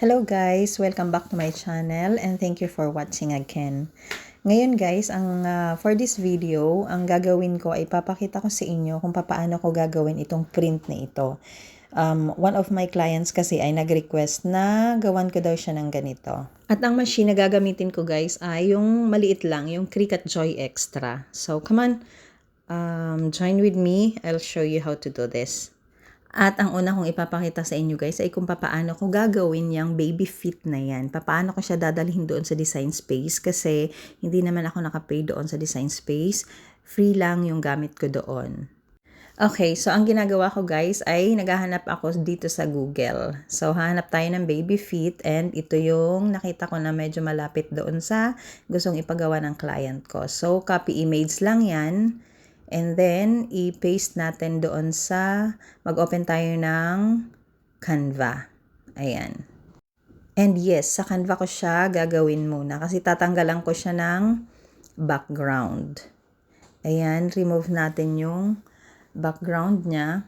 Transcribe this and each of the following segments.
Hello guys! Welcome back to my channel and thank you for watching again. Ngayon guys, for this video, ang gagawin ko ay papakita ko sa inyo kung paano ko gagawin itong print na ito. One of my clients kasi ay nag-request na gawan ko daw siya ng ganito. At ang machine na gagamitin ko guys ay yung maliit lang, yung Cricut Joy Extra. So come on, join with me. I'll show you how to do this. At ang una kong ipapakita sa inyo guys ay kung paano ko gagawin yung baby feet na yan. Paano ko siya dadalhin doon sa design space kasi hindi naman ako nakapay doon sa design space. Free lang yung gamit ko doon. Okay, so ang ginagawa ko guys ay naghahanap ako dito sa Google. So hahanap tayo ng baby feet and ito yung nakita ko na medyo malapit doon sa gustong ipagawa ng client ko. So copy image lang yan. And then, i-paste natin doon sa, mag-open tayo ng Canva. Ayan. And yes, sa Canva ko siya gagawin muna kasi tatanggalan ko siya ng background. Ayan, remove natin yung background niya.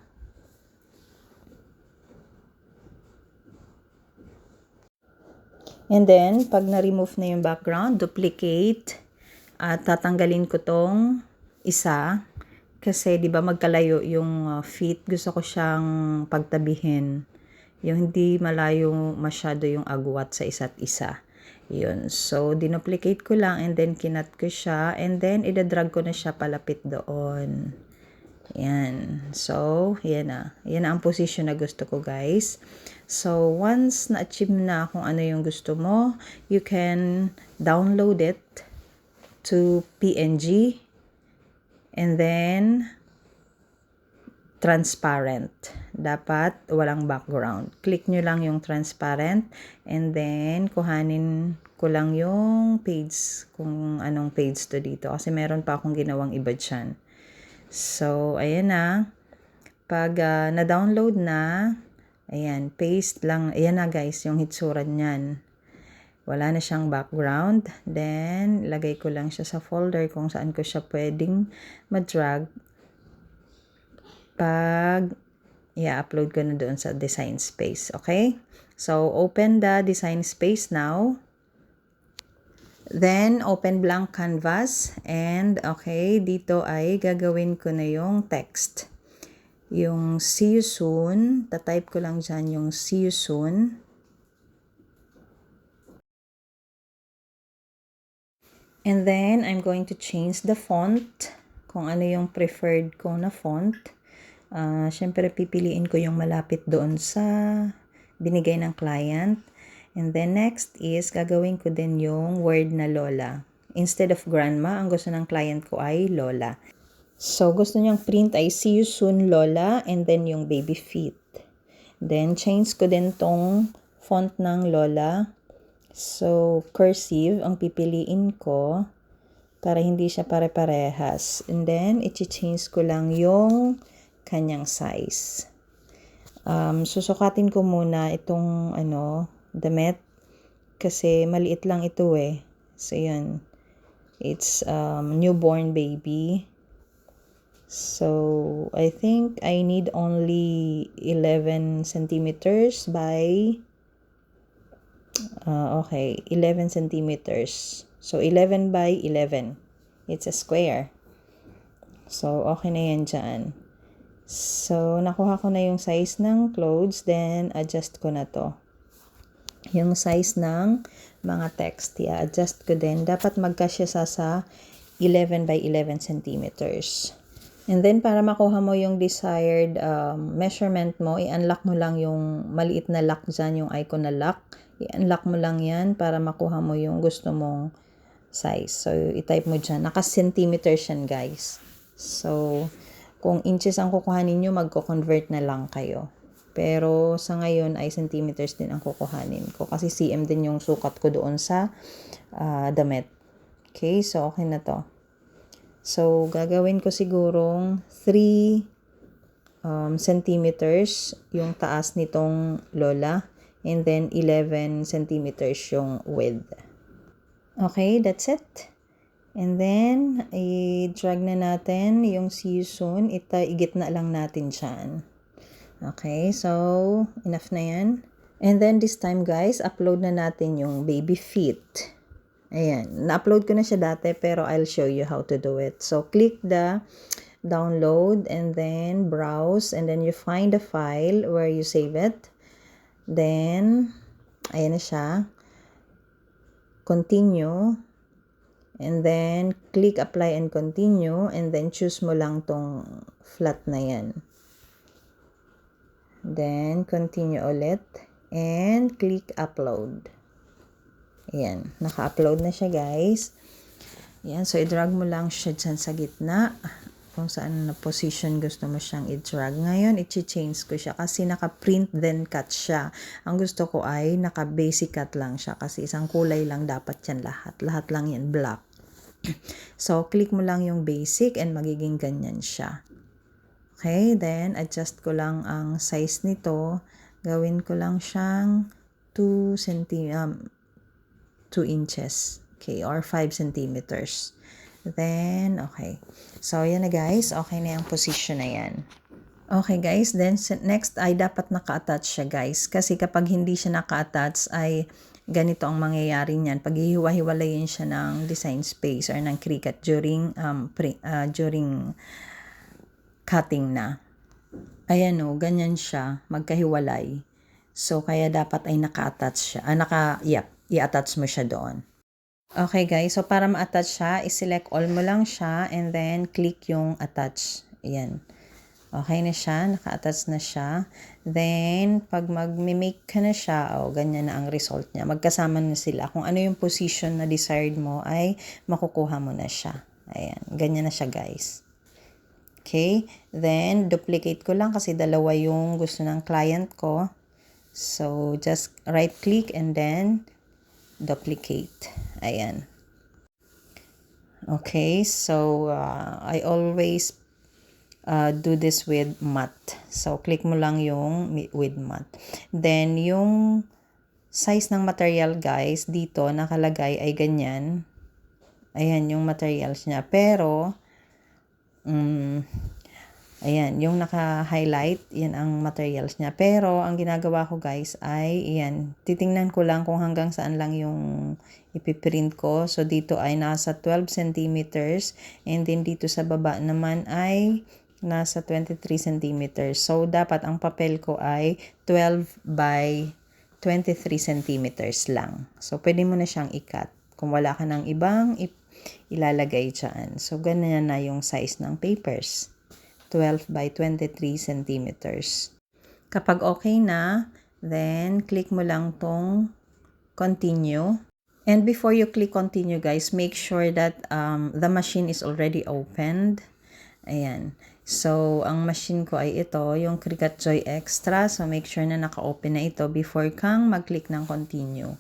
And then, pag na-remove na yung background, duplicate. At tatanggalin ko tong isa. Kasi 'di ba magkalayo yung feet, gusto ko siyang pagtabihin. Yung hindi malayo masyado yung agwat sa isa't isa. Yun. So dinuplicate ko lang and then kinat ko siya and then ida-drag ko na siya palapit doon. Yan. So, yan na. Yan na ang position na gusto ko, guys. So, once na-achieve na kung ano yung gusto mo, you can download it to PNG. And then, transparent. Dapat walang background. Click nyo lang yung transparent. And then, kuhanin ko lang yung page. Kung anong page to dito. Kasi meron pa akong ginawang iba dyan. So, ayan na. Pag na-download na, ayan, paste lang. Ayan na guys, yung hitsura niyan. Wala na siyang background. Then, lagay ko lang siya sa folder kung saan ko siya pwedeng ma-drag. Pag i-upload ko na doon sa design space. Okay? So, open the design space now. Then, open blank canvas. And, okay, dito ay gagawin ko na yung text. Yung see you soon. Tatype ko lang dyan yung see you soon. And then, I'm going to change the font. Kung ano yung preferred ko na font. Siyempre, pipiliin ko yung malapit doon sa binigay ng client. And then, next is, gagawin ko din yung word na Lola. Instead of grandma, ang gusto ng client ko ay Lola. So, gusto niyang print ay see you soon, Lola. And then, yung baby feet. Then, change ko din tong font ng Lola. So, cursive ang pipiliin ko para hindi siya pare-parehas. And then, i-change ko lang yung kanyang size. Susukatin ko muna itong damit kasi maliit lang ito eh. So, yun. It's newborn baby. So, I think I need only 11 centimeters by 11 centimeters. So, 11 by 11. It's a square. So, okay na yan dyan. So, nakuha ko na yung size ng clothes. Then, adjust ko na to. Yung size ng mga text. Adjust ko din. Dapat magkasya sa 11 by 11 centimeters. And then, para makuha mo yung desired measurement mo, i-unlock mo lang yung maliit na lock dyan, yung icon na lock. I-unlock mo lang yan para makuha mo yung gusto mong size. So, i-type mo dyan. Naka-centimeters yan, guys. So, kung inches ang kukuhanin nyo, magko-convert na lang kayo. Pero, sa ngayon ay centimeters din ang kukuhanin ko. Kasi cm din yung sukat ko doon sa damit. Okay, so okay na to. So, gagawin ko sigurong 3 centimeters yung taas nitong Lola. And then, 11 centimeters yung width. Okay, that's it. And then, i-drag na natin yung see you soon. Igitna lang natin dyan. Okay, so, enough na yan. And then this time guys, upload na natin yung baby feet. Ayan, na-upload ko na siya dati pero I'll show you how to do it. So click the download and then browse and then you find the file where you save it. Then, ayan na siya. Continue. And then click apply and continue and then choose mo lang tong flat na yan. Then continue ulit. And click upload. Ayan, naka-upload na siya guys. Ayan, so i-drag mo lang siya dyan sa gitna. Kung saan na position gusto mo siyang i-drag. Ngayon, i-change ko siya kasi naka-print then cut siya. Ang gusto ko ay naka-basic cut lang siya kasi isang kulay lang dapat yan lahat. Lahat lang yan black. So, click mo lang yung basic and magiging ganyan siya. Okay, then adjust ko lang ang size nito. Gawin ko lang siyang 2 inches. Okay, or 5 centimeters. Then, okay. So, yan na guys. Okay na yung position na yan. Okay guys, then next ay dapat naka-attach siya guys. Kasi kapag hindi siya naka-attach ay ganito ang mangyayari niyan. Pag hiwa-hiwalayin siya ng design space or ng Cricut during cutting na. Ayan o, ganyan siya, magkahiwalay. So, kaya dapat ay naka-attach siya. I-attach mo siya doon. Okay guys, so para ma-attach siya, i-select all mo lang siya and then click yung attach. Ayan. Okay na siya, naka-attach na siya. Then, pag mag-make ka na siya, ganyan na ang result niya. Magkasama na sila. Kung ano yung position na desired mo, ay makukuha mo na siya. Ayan, ganyan na siya guys. Okay, then duplicate ko lang kasi dalawa yung gusto ng client ko. So, just right click and then duplicate. Ayan. Okay, so I always do this with matte. So, click mo lang yung with matte. Then, yung size ng material guys, dito nakalagay ay ganyan. Ayan, yung materials niya. Pero, ayan, yung naka-highlight, yan ang materials niya. Pero, ang ginagawa ko guys ay, ayan, titingnan ko lang kung hanggang saan lang yung ipiprint ko. So, dito ay nasa 12 centimeters. And then, dito sa baba naman ay nasa 23 centimeters. So, dapat ang papel ko ay 12 by 23 centimeters lang. So, pwede mo na siyang i-cut. Kung wala ka ng ibang ilalagay dyan. So, ganyan na yung size ng papers. 12 by 23 centimeters. Kapag okay na, then click mo lang tong continue. And before you click continue guys, make sure that the machine is already opened. Ayan. So, ang machine ko ay ito, yung Cricut Joy Extra. So, make sure na naka-open na ito before kang mag-click ng continue.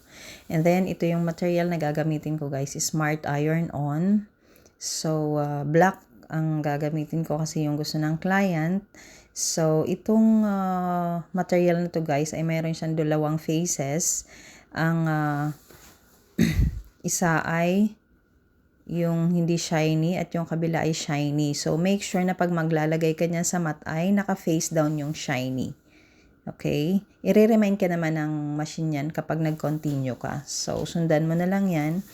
And then, ito yung material na gagamitin ko guys, is Smart Iron-On. So, black ang gagamitin ko kasi yung gusto ng client. So, itong material na to guys ay mayroon siyang dalawang faces. Ang isa ay yung hindi shiny at yung kabila ay shiny. So, make sure na pag maglalagay ka niyan sa mat ay naka-face down yung shiny. Okay? I-remind ka naman ng machine yan kapag nag-continue ka. So, sundan mo na lang yan.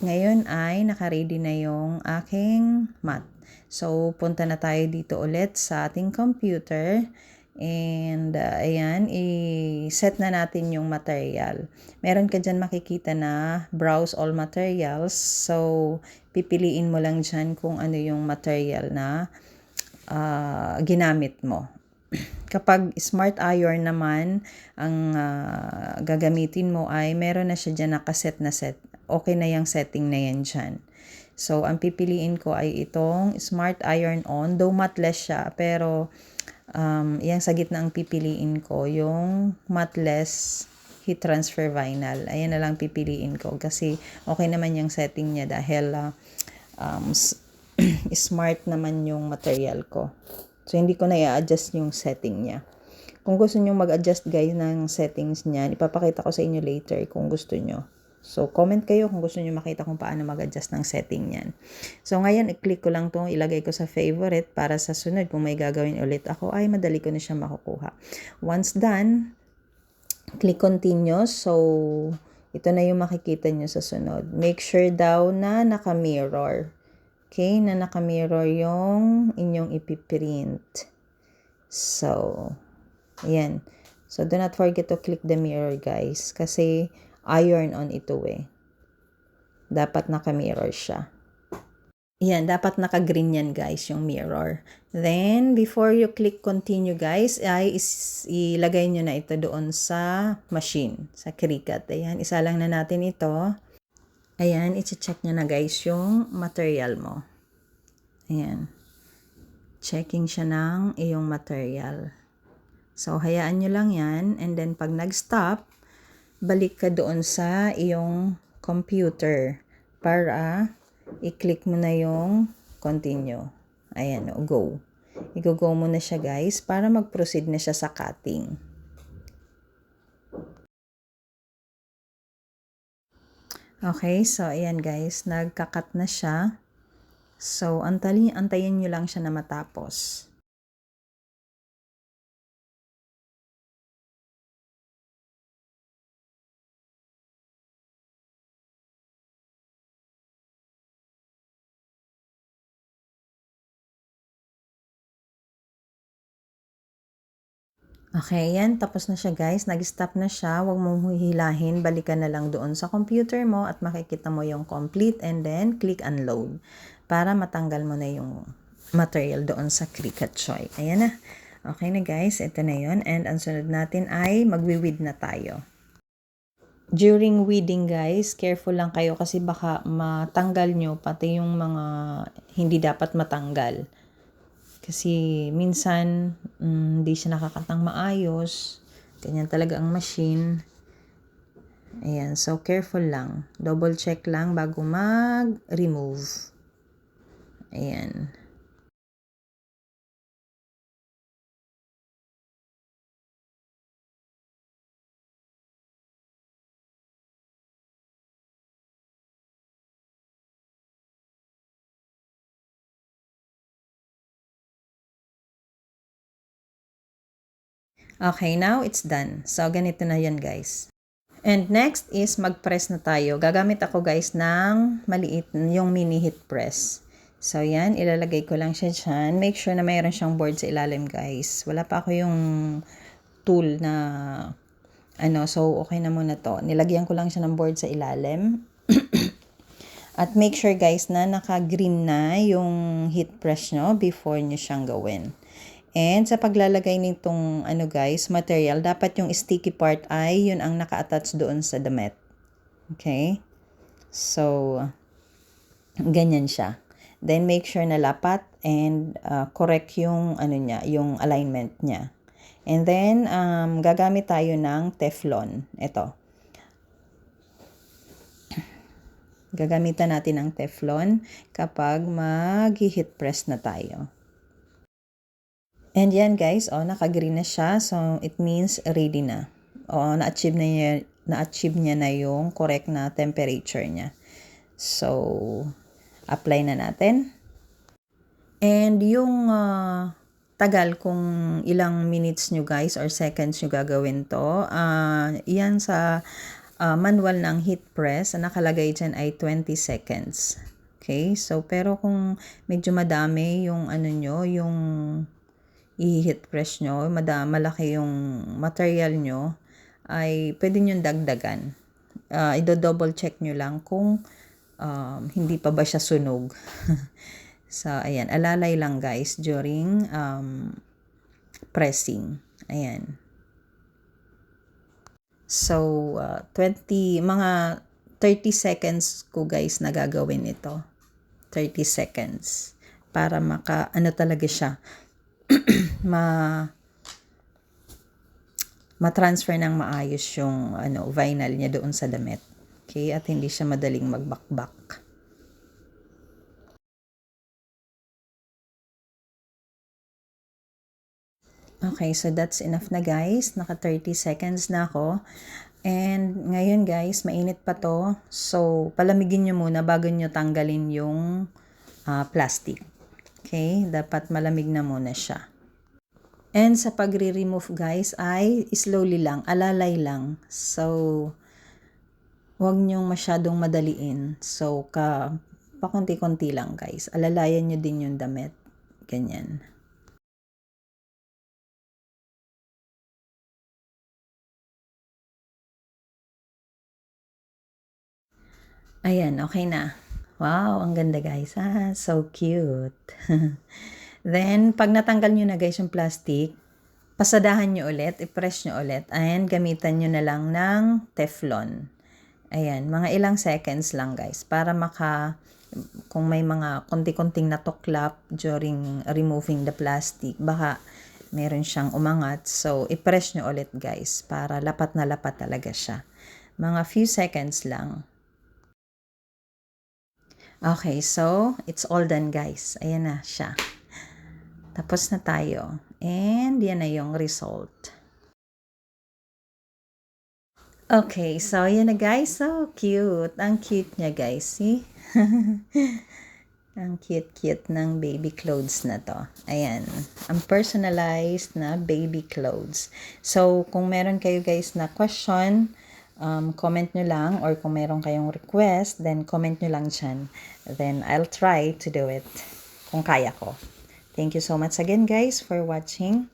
Ngayon ay naka-ready na yung aking mat. So, punta na tayo dito ulit sa ating computer. And, ayan, i-set na natin yung material. Meron ka dyan makikita na browse all materials. So, pipiliin mo lang dyan kung ano yung material na ginamit mo. Kapag smart iron naman, ang gagamitin mo ay meron na siya dyan nakaset na set. Okay na yung setting na yan dyan. So, ang pipiliin ko ay itong Smart Iron-On. Though matless siya, pero yung sa gitna ang pipiliin ko, yung matless heat transfer vinyl. Ayan na lang pipiliin ko kasi okay naman yung setting niya dahil smart naman yung material ko. So, hindi ko na i-adjust yung setting niya. Kung gusto nyo mag-adjust guys ng settings niya, ipapakita ko sa inyo later kung gusto nyo. So, comment kayo kung gusto nyo makita kung paano mag-adjust ng setting niyan. So, ngayon, i-click ko lang itong ilagay ko sa favorite para sa sunod. Kung may gagawin ulit ako, ay madali ko na siya makukuha. Once done, Click continue. So, ito na yung makikita nyo sa sunod. Make sure daw na naka-mirror. Okay, na naka-mirror yung inyong ipiprint. So, ayan. So, do not forget to click the mirror, guys. Kasi, iron on ito eh. Dapat naka-mirror siya. Yan, dapat naka-green yan, guys, yung mirror. Then, before you click continue, guys, ay ilagay nyo na ito doon sa machine, sa Cricut. Ayan, isa lang na natin ito. Ayan, i-check nyo na, guys, yung material mo. Ayan. Checking siya ng iyong material. So, hayaan nyo lang yan. And then, pag nag-stop, balik ka doon sa iyong computer para i-click mo na yung continue. Ayan, go. I-go mo na siya, guys, para mag-proceed na siya sa cutting. Okay, so ayan, guys, nagka-cut na siya. So, antayin nyo lang siya na matapos. Okay, yan. Tapos na siya, guys. Nag-stop na siya. Huwag mong hihilahin. Balikan na lang doon sa computer mo at makikita mo yung complete and then click unload para matanggal mo na yung material doon sa Cricut Choy. Ayan na. Okay na, guys. Ito na yun. And ang sunod natin ay magwi-weed na tayo. During weeding, guys, careful lang kayo kasi baka matanggal nyo pati yung mga hindi dapat matanggal. Kasi minsan, hindi siya nakakatang maayos. Ganyan talaga ang machine. Ayan, so careful lang. Double check lang bago mag-remove. Ayan. Okay, now it's done. So, ganito na yan, guys. And next is mag-press na tayo. Gagamit ako, guys, ng maliit, yung mini heat press. So, yan. Ilalagay ko lang siya dyan. Make sure na mayroon siyang board sa ilalim, guys. Wala pa ako yung tool na so okay na muna to. Nilagyan ko lang siya ng board sa ilalim. At make sure, guys, na naka-green na yung heat press nyo before nyo siyang gawin. And sa paglalagay nitong guys, material, dapat yung sticky part ay yun ang naka-attach doon sa damit. Okay? So, ganyan siya. Then make sure na lapat and correct yung yung alignment niya. And then gagamit tayo ng Teflon. Ito. Gagamitan natin ng Teflon kapag mag-heat press na tayo. And yan, guys, naka-green na siya. So, it means ready na. Na-achieve niya na yung correct na temperature niya. So, apply na natin. And yung tagal kung ilang minutes nyo, guys, or seconds nyo gagawin to, yan sa manual ng heat press, nakalagay dyan ay 20 seconds. Okay? So, pero kung medyo madami yung yung i-heat press nyo, malaki yung material nyo, ay pwede nyo dagdagan. I-double check nyo lang kung hindi pa ba siya sunog. So, ayan. Alalay lang, guys, during pressing. Ayan. So, mga 30 seconds ko, guys, na gagawin ito. 30 seconds. Para talaga siya. ma-transfer ng maayos yung vinyl niya doon sa damit. Okay? At hindi siya madaling magbakbak. Okay, so that's enough na, guys. Naka 30 seconds na ako. And ngayon, guys, mainit pa to. So, palamigin nyo muna bago nyo tanggalin yung plastic. Okay? Dapat malamig na muna siya. And sa pagre-remove guys ay slowly lang, alalay lang. So, huwag nyong masyadong madaliin. So, pakunti-kunti lang guys. Alalayan nyo din yung damit. Ganyan. Ayan, okay na. Wow, ang ganda guys. So cute. Then, pag natanggal nyo na guys yung plastic, pasadahan nyo ulit, i-press nyo ulit, and gamitan nyo na lang ng Teflon. Ayan, mga ilang seconds lang guys, para kung may mga konti-konting natuklap during removing the plastic, baka meron siyang umangat. So, i-press nyo ulit guys, para lapat na lapat talaga siya. Mga few seconds lang. Okay, so, it's all done guys. Ayan na siya. Tapos na tayo. And, yan na yung result. Okay, so yan na guys. So cute. Ang cute niya guys. See? Ang cute-cute ng baby clothes na to. Ayan. Ang personalized na baby clothes. So, kung meron kayo guys na question, comment nyo lang, or kung meron kayong request, then comment nyo lang dyan. Then, I'll try to do it kung kaya ko. Thank you so much again guys for watching.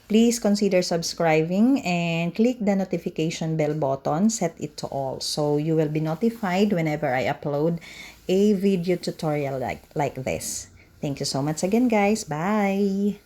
Please consider subscribing and click the notification bell button, set it to all, so you will be notified whenever I upload a video tutorial like this. Thank you so much again guys. Bye!